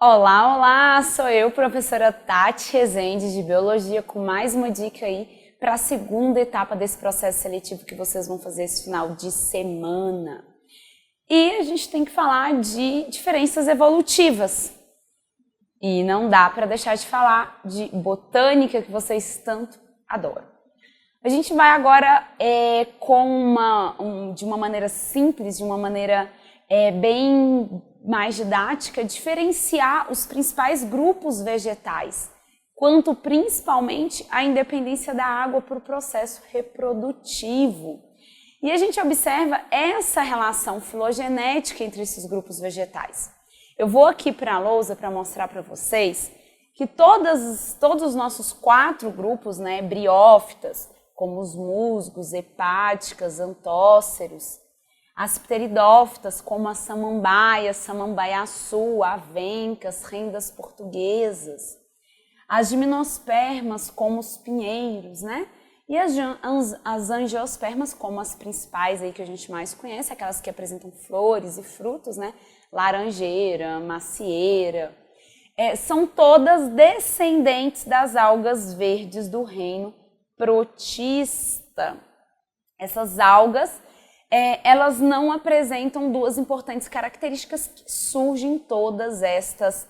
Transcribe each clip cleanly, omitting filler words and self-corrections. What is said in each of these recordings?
Olá, olá! Sou eu, professora Tati Rezende, de Biologia, com mais uma dica aí para a segunda etapa desse processo seletivo que vocês vão fazer esse final de semana. E a gente tem que falar de diferenças evolutivas. E não dá para deixar de falar de botânica, que vocês tanto adoram. A gente vai agora de uma maneira simples, de uma maneira bem mais didática, diferenciar os principais grupos vegetais, quanto principalmente a independência da água para o processo reprodutivo. E a gente observa essa relação filogenética entre esses grupos vegetais. Eu vou aqui para a lousa para mostrar para vocês que todos os nossos 4 grupos, né, briófitas, como os musgos, hepáticas, antóceros, as pteridófitas, como as samambaias, samambaiaçu, avencas, rendas portuguesas, as gimnospermas, como os pinheiros, né? E as angiospermas, como as principais aí que a gente mais conhece, aquelas que apresentam flores e frutos, né? Laranjeira, macieira, são todas descendentes das algas verdes do reino protista. Essas algas, elas não apresentam 2 importantes características que surgem em todas estas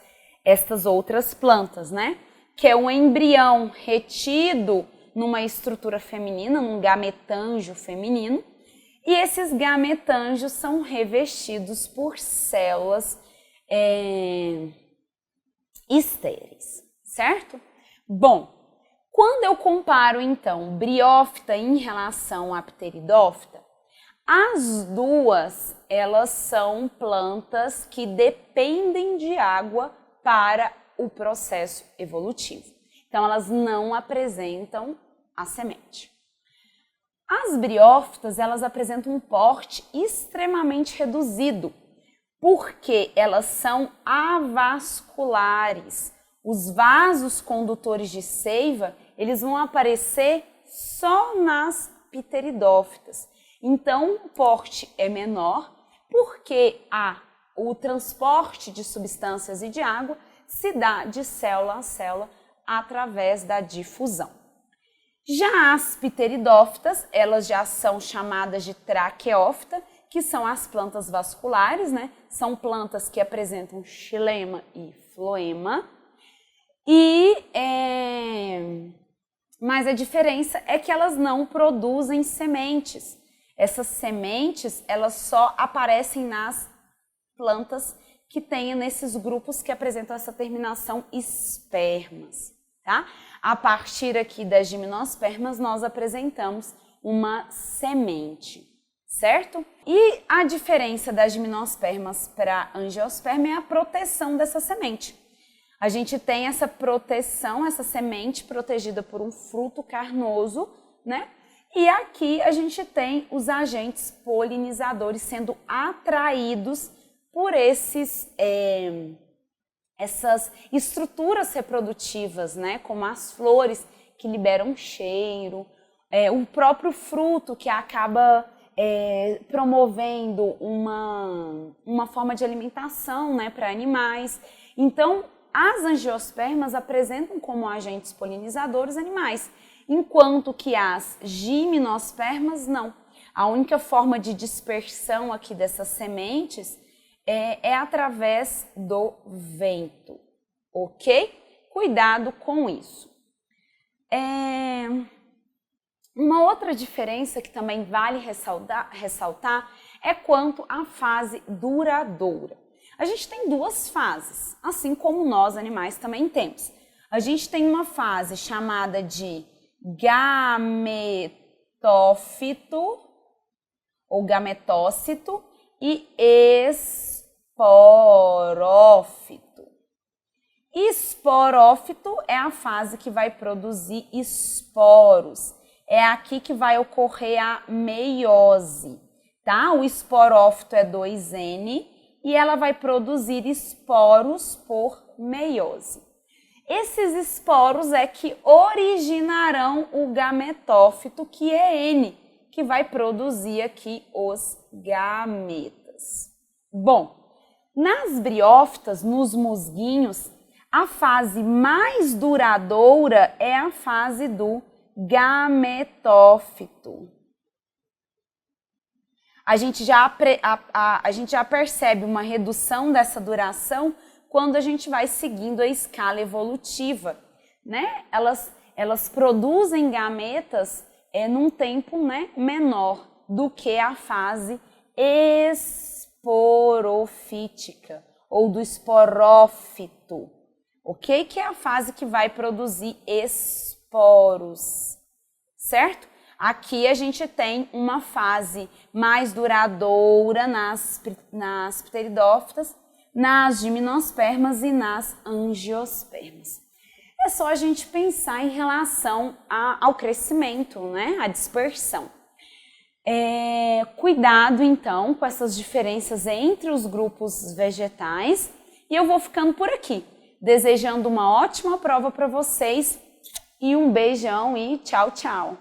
outras plantas, né? Que é um embrião retido numa estrutura feminina, num gametanjo feminino, e esses gametanjos são revestidos por células estéreis, certo? Bom, quando eu comparo então briófita em relação à pteridófita, as duas, elas são plantas que dependem de água para o processo evolutivo. Então, elas não apresentam a semente. As briófitas, elas apresentam um porte extremamente reduzido, porque elas são avasculares. Os vasos condutores de seiva, eles vão aparecer só nas pteridófitas. Então, o porte é menor porque o transporte de substâncias e de água se dá de célula a célula através da difusão. Já as pteridófitas, elas já são chamadas de traqueófita, que são as plantas vasculares, né? São plantas que apresentam xilema e floema. Mas a diferença é que elas não produzem sementes. Essas sementes, elas só aparecem nas plantas que tenham nesses grupos que apresentam essa terminação espermas, tá? A partir aqui das gimnospermas, nós apresentamos uma semente, certo? E a diferença das gimnospermas para a angiosperma é a proteção dessa semente. A gente tem essa proteção, essa semente protegida por um fruto carnoso, né? E aqui a gente tem os agentes polinizadores sendo atraídos por essas estruturas reprodutivas, né? Como as flores que liberam cheiro, o próprio fruto que acaba promovendo uma forma de alimentação, né, para animais. Então, as angiospermas apresentam como agentes polinizadores animais, enquanto que as gimnospermas não. A única forma de dispersão aqui dessas sementes é através do vento, ok? Cuidado com isso. Uma outra diferença que também vale ressaltar é quanto à fase duradoura. A gente tem 2 fases, assim como nós, animais, também temos. A gente tem uma fase chamada de gametófito ou gametócito e esporófito. Esporófito é a fase que vai produzir esporos. É aqui que vai ocorrer a meiose, tá? O esporófito é 2N e ela vai produzir esporos por meiose. Esses esporos é que originarão o gametófito, que é N, que vai produzir aqui os gametas. Bom, Nas briófitas, nos musguinhos, a fase mais duradoura é a fase do gametófito. A gente já percebe uma redução dessa duração quando a gente vai seguindo a escala evolutiva, né? Elas produzem gametas num tempo, né, menor do que a fase esporofítica ou do esporófito, ok? Que é a fase que vai produzir esporos, certo? Aqui a gente tem uma fase mais duradoura nas pteridófitas, nas gimnospermas e nas angiospermas. É só a gente pensar em relação ao crescimento, né? A dispersão. Cuidado, então, com essas diferenças entre os grupos vegetais. E eu vou ficando por aqui, desejando uma ótima prova para vocês. E um beijão e tchau, tchau!